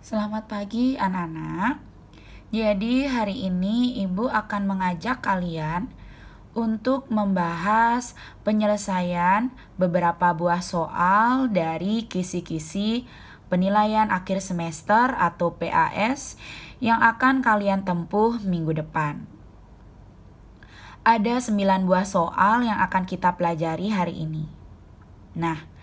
Selamat pagi anak-anak. Jadi hari ini Ibu akan mengajak kalian untuk membahas penyelesaian beberapa buah soal dari kisi-kisi penilaian akhir semester atau PAS yang akan kalian tempuh minggu depan. Ada 9 buah soal yang akan kita pelajari hari ini. Nah,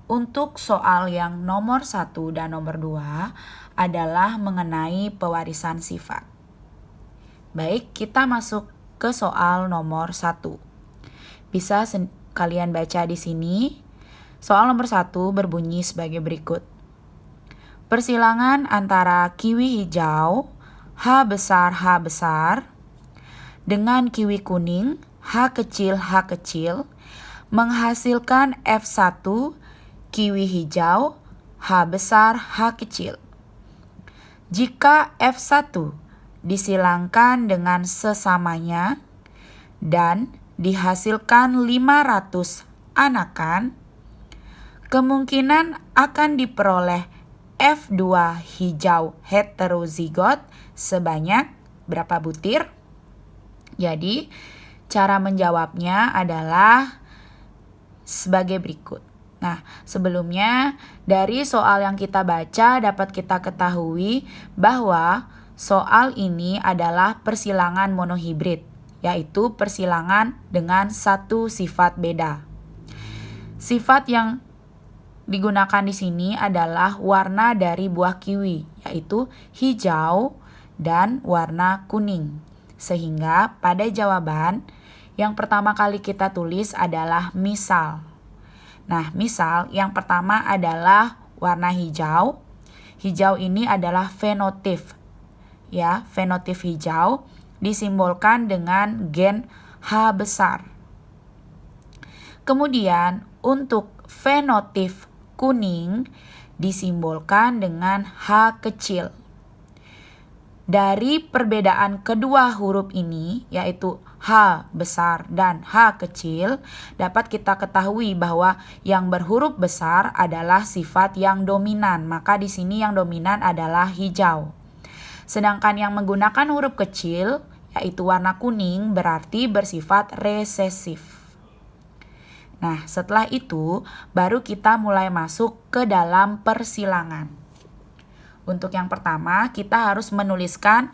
untuk soal yang nomor 1 dan nomor 2 adalah mengenai pewarisan sifat. Baik, kita masuk ke soal nomor 1. Bisa kalian baca di sini. Soal nomor 1 berbunyi sebagai berikut. Persilangan antara kiwi hijau H besar dengan kiwi kuning H kecil menghasilkan F1 kiwi hijau H besar H kecil. Jika F1 disilangkan dengan sesamanya dan dihasilkan 500 anakan, kemungkinan akan diperoleh F2 hijau heterozigot sebanyak berapa butir? Jadi, cara menjawabnya adalah sebagai berikut. Nah, sebelumnya dari soal yang kita baca dapat kita ketahui bahwa soal ini adalah persilangan monohibrid, yaitu persilangan dengan satu sifat beda. Sifat yang digunakan di sini adalah warna dari buah kiwi, yaitu hijau dan warna kuning. Sehingga pada jawaban yang pertama kali kita tulis adalah misal. Nah, misal yang pertama adalah warna hijau. Hijau ini adalah fenotip. Ya, fenotip hijau disimbolkan dengan gen H besar. Kemudian untuk fenotip kuning disimbolkan dengan H kecil. Dari perbedaan kedua huruf ini, yaitu H besar dan H kecil, dapat kita ketahui bahwa yang berhuruf besar adalah sifat yang dominan. Maka di sini yang dominan adalah hijau. Sedangkan yang menggunakan huruf kecil, yaitu warna kuning, berarti bersifat resesif. Nah, setelah itu baru kita mulai masuk ke dalam persilangan. Untuk yang pertama, kita harus menuliskan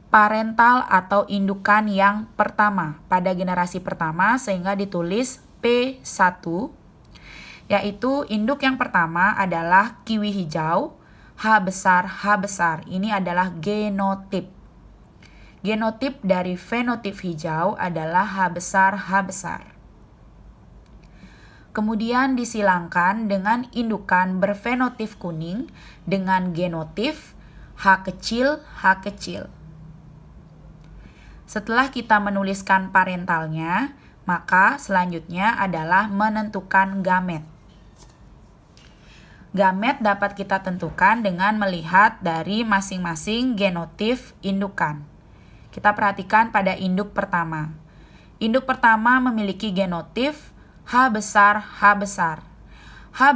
parental atau indukan yang pertama pada generasi pertama sehingga ditulis P1, yaitu induk yang pertama adalah kiwi hijau H besar. Ini adalah genotip. Genotip dari fenotip hijau adalah H besar. Kemudian disilangkan dengan indukan berfenotip kuning dengan genotip H kecil. Setelah kita menuliskan parentalnya, maka selanjutnya adalah menentukan gamet. Gamet dapat kita tentukan dengan melihat dari masing-masing genotip indukan. Kita perhatikan pada induk pertama. Induk pertama memiliki genotip H besar. H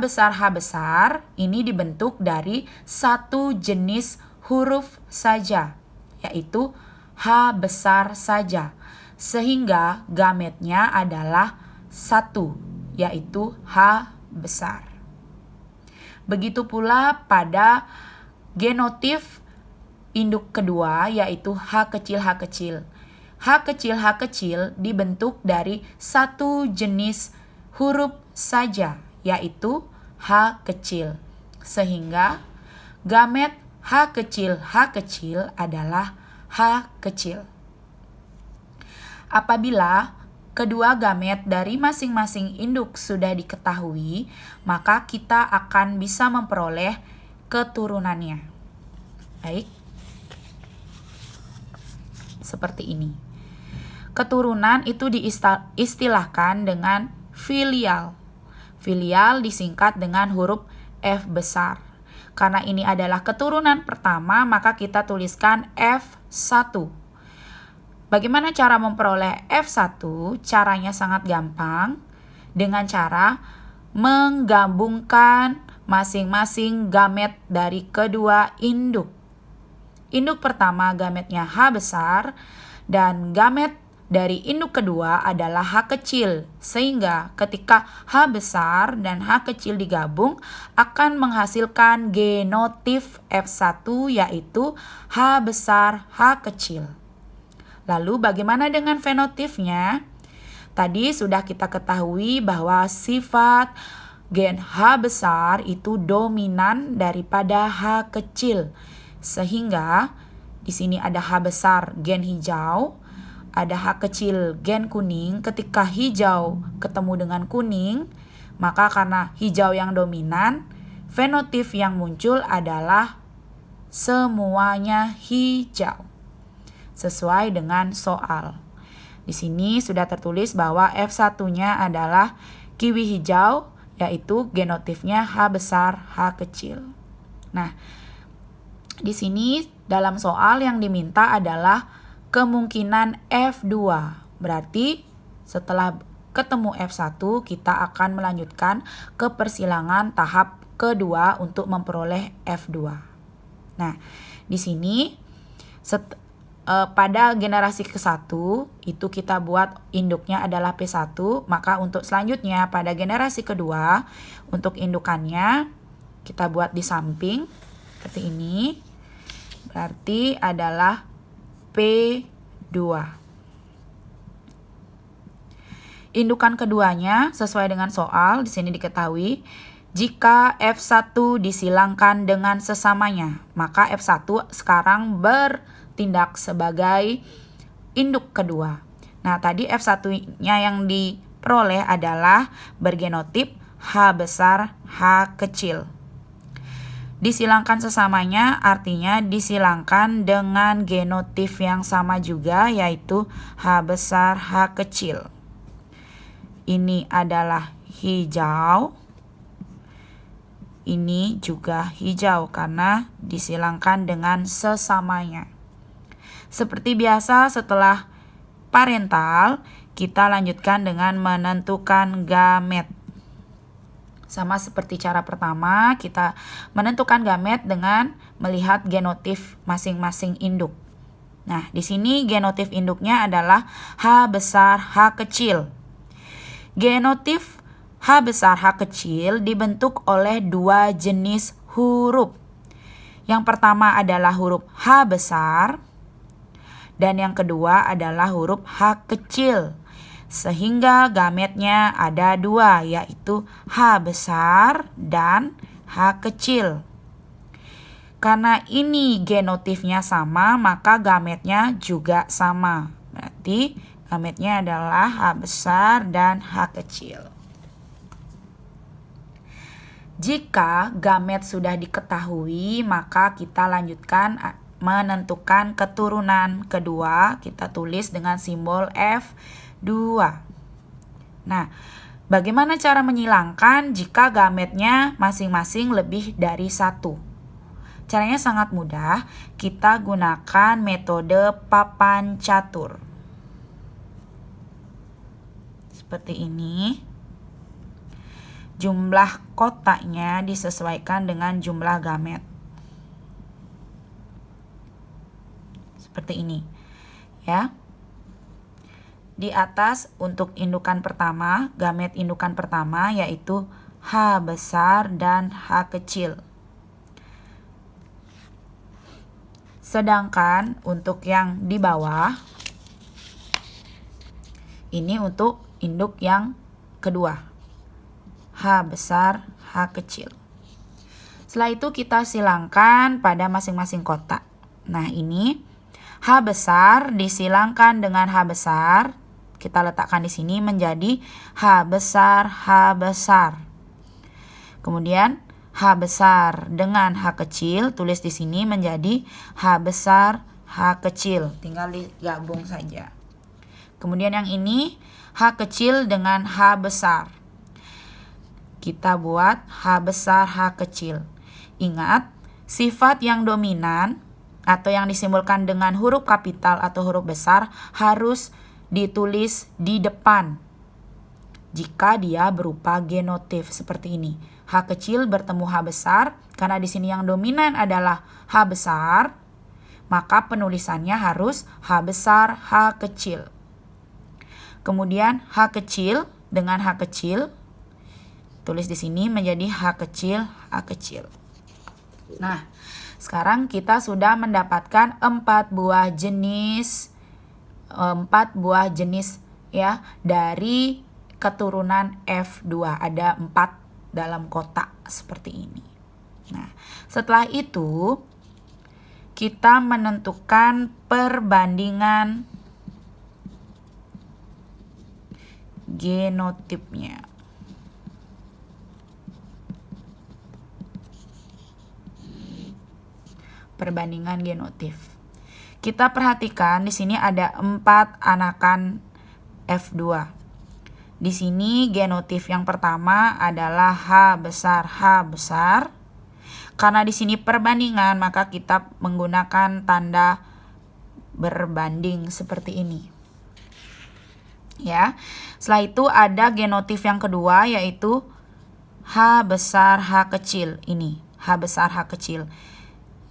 besar ini dibentuk dari satu jenis huruf saja, yaitu H besar saja. Sehingga gametnya adalah 1, yaitu H besar. Begitu pula pada genotip induk kedua, yaitu H kecil. H kecil dibentuk dari satu jenis huruf saja, yaitu H kecil. Sehingga gamet H kecil adalah H kecil. Apabila kedua gamet dari masing-masing induk sudah diketahui, maka kita akan bisa memperoleh keturunannya. Baik. Seperti ini. Keturunan itu diistilahkan dengan filial. Filial disingkat dengan huruf F besar. Karena ini adalah keturunan pertama, maka kita tuliskan F1. Bagaimana cara memperoleh F1? Caranya sangat gampang. Dengan cara menggabungkan masing-masing gamet dari kedua induk. Induk pertama gametnya H besar dan gamet dari induk kedua adalah H kecil. Sehingga ketika H besar dan H kecil digabung akan menghasilkan genotif F1 yaitu H besar H kecil. Lalu bagaimana dengan fenotifnya? Tadi sudah kita ketahui bahwa sifat gen H besar itu dominan daripada H kecil. Sehingga di sini ada H besar gen hijau, ada H kecil gen kuning. Ketika hijau ketemu dengan kuning, maka karena hijau yang dominan, fenotif yang muncul adalah semuanya hijau. Sesuai dengan soal. Di sini sudah tertulis bahwa F1-nya adalah kiwi hijau, yaitu genotifnya H besar H kecil. Nah, di sini dalam soal yang diminta adalah kemungkinan F2. Berarti setelah ketemu F1 kita akan melanjutkan ke persilangan tahap kedua untuk memperoleh F2. Nah, di sini pada generasi ke-1 itu kita buat induknya adalah P1, maka untuk selanjutnya pada generasi kedua untuk indukannya kita buat di samping seperti ini. Berarti adalah P2. Indukan keduanya sesuai dengan soal di sini diketahui jika F1 disilangkan dengan sesamanya, maka F1 sekarang bertindak sebagai induk kedua. Nah, tadi F1-nya yang diperoleh adalah bergenotip H besar H kecil. Disilangkan sesamanya artinya disilangkan dengan genotif yang sama juga yaitu H besar H kecil. Ini adalah hijau. Ini juga hijau karena disilangkan dengan sesamanya. Seperti biasa setelah parental kita lanjutkan dengan menentukan gamet. Sama seperti cara pertama, kita menentukan gamet dengan melihat genotif masing-masing induk. Nah, di sini genotif induknya adalah H besar H kecil. Genotif H besar H kecil dibentuk oleh dua jenis huruf. Yang pertama adalah huruf H besar dan yang kedua adalah huruf H kecil. Sehingga gametnya ada dua, yaitu H besar dan H kecil. Karena ini genotifnya sama, maka gametnya juga sama. Berarti gametnya adalah H besar dan H kecil. Jika gamet sudah diketahui, maka kita lanjutkan menentukan keturunan kedua. Kita tulis dengan simbol F2. Nah, bagaimana cara menyilangkan jika gametnya masing-masing lebih dari satu? Caranya sangat mudah, kita gunakan metode papan catur. Seperti ini. Jumlah kotaknya disesuaikan dengan jumlah gamet. Seperti ini. Ya. Di atas untuk indukan pertama, gamet indukan pertama yaitu H besar dan H kecil. Sedangkan untuk yang di bawah, ini untuk induk yang kedua. H besar, H kecil. Setelah itu kita silangkan pada masing-masing kotak. Nah, ini H besar disilangkan dengan H besar. Kita letakkan di sini menjadi H besar, H besar. Kemudian H besar dengan H kecil, tulis di sini menjadi H besar, H kecil. Tinggal digabung saja. Kemudian yang ini H kecil dengan H besar. Kita buat H besar, H kecil. Ingat, sifat yang dominan atau yang disimbolkan dengan huruf kapital atau huruf besar harus ditulis di depan. jika dia berupa genotif seperti ini. H kecil bertemu H besar, karena di sini yang dominan adalah H besar, maka penulisannya harus H besar, H kecil. Kemudian H kecil dengan H kecil, tulis di sini menjadi H kecil, H kecil. Nah, sekarang kita sudah mendapatkan 4 buah jenis ya dari keturunan F2. Ada 4 dalam kotak seperti ini. Nah, setelah itu kita menentukan perbandingan genotipnya. Perbandingan genotif. Kita perhatikan di sini ada 4 anakan F2. Di sini genotif yang pertama adalah H besar, H besar. Karena di sini perbandingan, maka kita menggunakan tanda berbanding seperti ini. Ya. Setelah itu ada genotif yang kedua, yaitu H besar, H kecil. Ini, H besar, H kecil.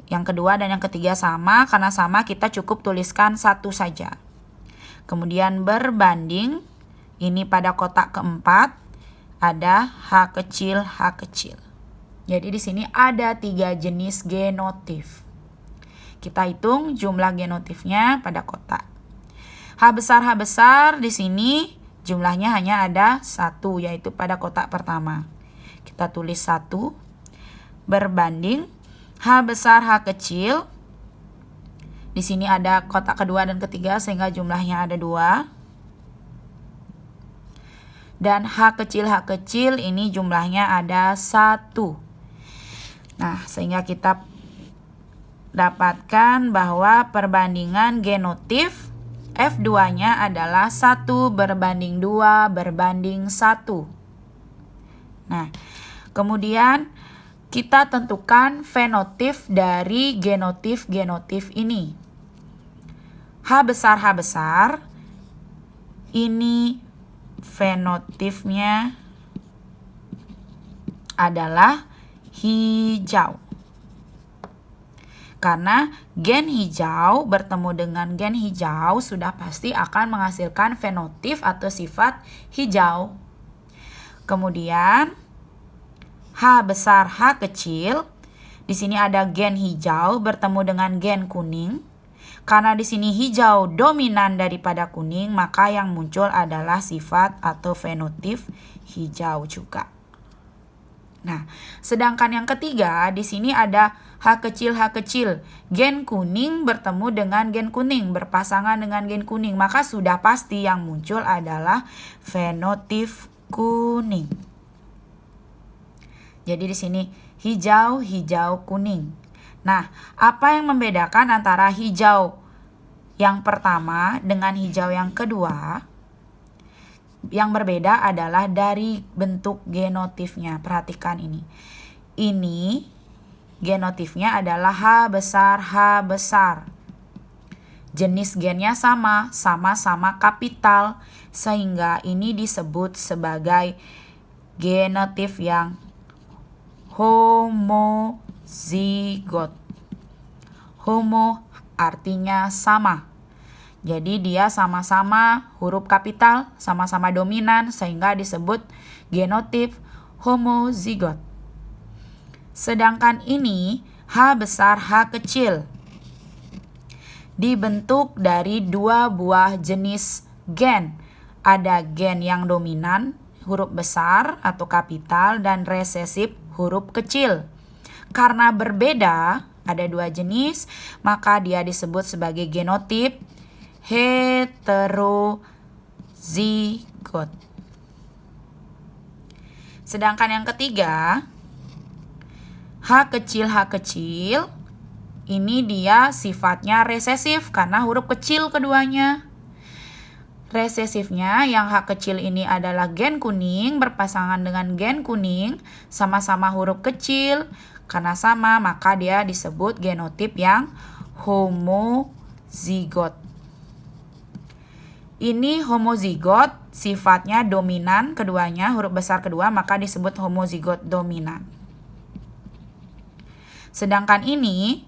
Yang kedua dan yang ketiga sama, karena sama kita cukup tuliskan satu saja. Kemudian berbanding, ini pada kotak keempat ada H kecil, H kecil. Jadi di sini ada 3 jenis genotif. Kita hitung jumlah genotifnya pada kotak. H besar di sini jumlahnya hanya ada 1, yaitu pada kotak pertama. Kita tulis 1. Berbanding H besar, H kecil. Di sini ada kotak kedua dan ketiga sehingga jumlahnya ada 2. Dan H kecil ini jumlahnya ada 1. Nah, sehingga kita dapatkan bahwa perbandingan genotif F2-nya adalah 1 berbanding 2 berbanding 1. Nah, kemudian kita tentukan fenotip dari genotif ini. H besar, ini fenotipnya adalah hijau. Karena gen hijau bertemu dengan gen hijau sudah pasti akan menghasilkan fenotip atau sifat hijau. Kemudian H besar, H kecil. Di sini ada gen hijau bertemu dengan gen kuning. Karena di sini hijau dominan daripada kuning, maka yang muncul adalah sifat atau fenotip hijau juga. Nah, sedangkan yang ketiga di sini ada H kecil, gen kuning bertemu dengan gen kuning, berpasangan dengan gen kuning, maka sudah pasti yang muncul adalah fenotip kuning. Jadi di sini hijau, kuning. Nah, apa yang membedakan antara hijau yang pertama dengan hijau yang kedua? Yang berbeda adalah dari bentuk genotifnya. Perhatikan ini. Ini genotifnya adalah H besar. Jenis gennya sama-sama kapital. Sehingga ini disebut sebagai genotif yang homozigot. Homo artinya sama. Jadi dia sama-sama huruf kapital, sama-sama dominan sehingga disebut genotip homozigot. Sedangkan ini H besar, H kecil. Dibentuk dari 2 buah jenis gen. Ada gen yang dominan, huruf besar atau kapital, dan resesif, huruf kecil. Karena berbeda, ada 2 jenis, maka dia disebut sebagai genotip heterozigot. Sedangkan yang ketiga, H kecil, ini dia sifatnya resesif karena huruf kecil keduanya. Resesifnya yang H kecil ini adalah gen kuning berpasangan dengan gen kuning, sama-sama huruf kecil. Karena sama, maka dia disebut genotip yang homozigot. Ini homozigot sifatnya dominan keduanya, huruf besar kedua, maka disebut homozigot dominan. Sedangkan ini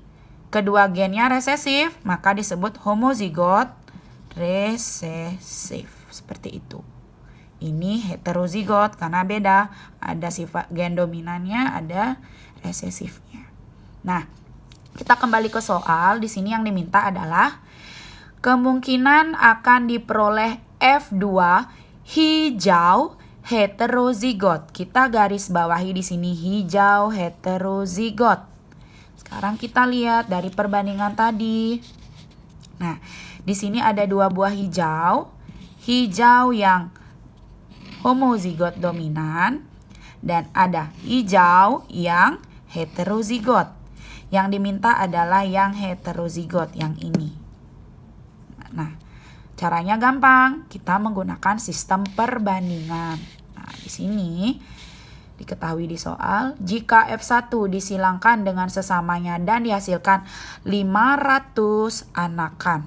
kedua gennya resesif, maka disebut homozigot resesif. Seperti itu. Ini heterozigot karena beda, ada sifat gen dominannya, ada resesifnya. Nah, kita kembali ke soal. Di sini yang diminta adalah kemungkinan akan diperoleh F2 hijau heterozigot. Kita garis bawahi di sini hijau heterozigot. Sekarang kita lihat dari perbandingan tadi. Nah, di sini ada dua buah hijau. Hijau yang homozigot dominan dan ada hijau yang heterozigot. Yang diminta adalah yang heterozigot yang ini. Nah, caranya gampang. Kita menggunakan sistem perbandingan. Nah, di sini diketahui di soal, jika F1 disilangkan dengan sesamanya dan dihasilkan 500 anakan.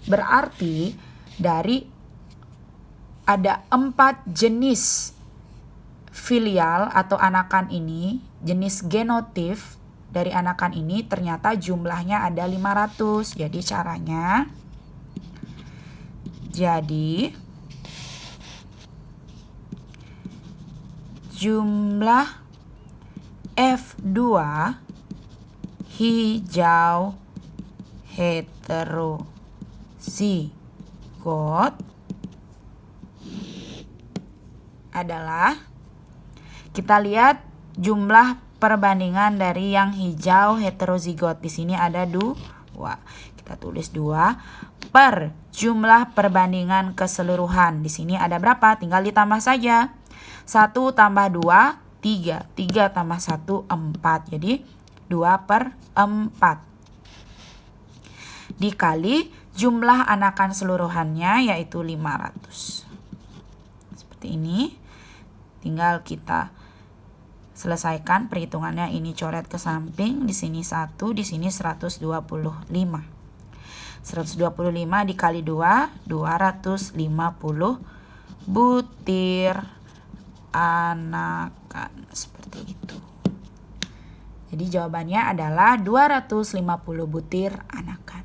Berarti dari ada 4 jenis filial atau anakan ini, jenis genotif dari anakan ini ternyata jumlahnya ada 500. Jadi caranya, jumlah F2 hijau heterozigot adalah, kita lihat jumlah perbandingan dari yang hijau heterozigot. Di sini ada 2. Kita tulis 2 per jumlah perbandingan keseluruhan. Di sini ada berapa? Tinggal ditambah saja. 1 tambah 2, 3. 3 tambah 1, 4. Jadi 2 per 4. Dikali jumlah anakan seluruhannya yaitu 500. Seperti ini. Tinggal kita selesaikan perhitungannya. Ini coret ke samping. Di sini 1, di sini 125. 125 dikali 2, 250 butir anakan. Seperti itu. Jadi jawabannya adalah 250 butir anakan.